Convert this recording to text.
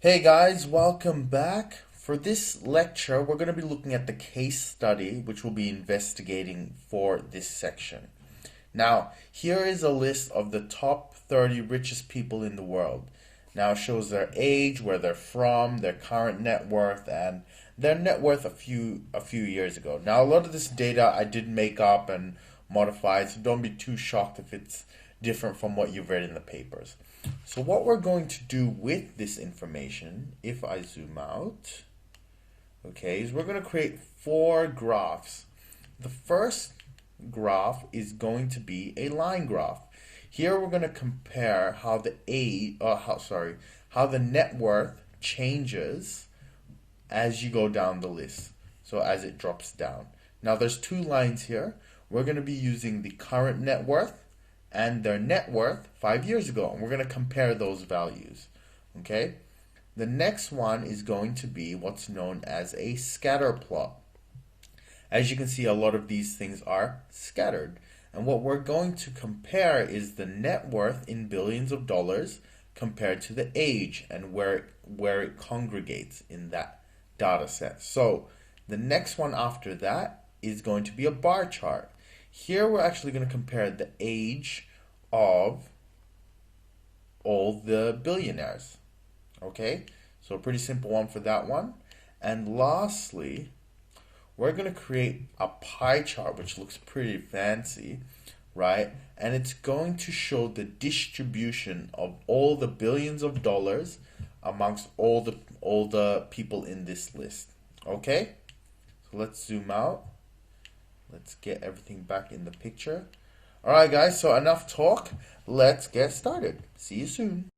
Hey guys, welcome back. For this lecture, we're going to be looking at the case study which we'll be investigating for this section. Now, here is a list of the top 30 richest people in the world. Now, it shows their age, where they're from, their current net worth, and their net worth a few years ago. Now, a lot of this data I did make up and modify, so don't be too shocked if it's different from what you've read in the papers. So what we're going to do with this information, if I zoom out, okay, is we're going to create four graphs. The first graph is going to be a line graph. Here we're going to compare how how the net worth changes as you go down the list. So as it drops down. Now there's two lines here. We're going to be using the current net worth and their net worth 5 years ago, and we're going to compare those values. Okay? The next one is going to be what's known as a scatter plot. As you can see, a lot of these things are scattered. And what we're going to compare is the net worth in billions of dollars compared to the age and where it congregates in that data set. So the next one after that is going to be a bar chart. Here we're actually going to compare the age of all the billionaires. Okay, so a pretty simple one for that one. And lastly, we're going to create a pie chart which looks pretty fancy, right? And it's going to show the distribution of all the billions of dollars amongst all the people in this list. Okay, so let's zoom out. Let's get everything back in the picture. Alright guys, so enough talk. Let's get started. See you soon.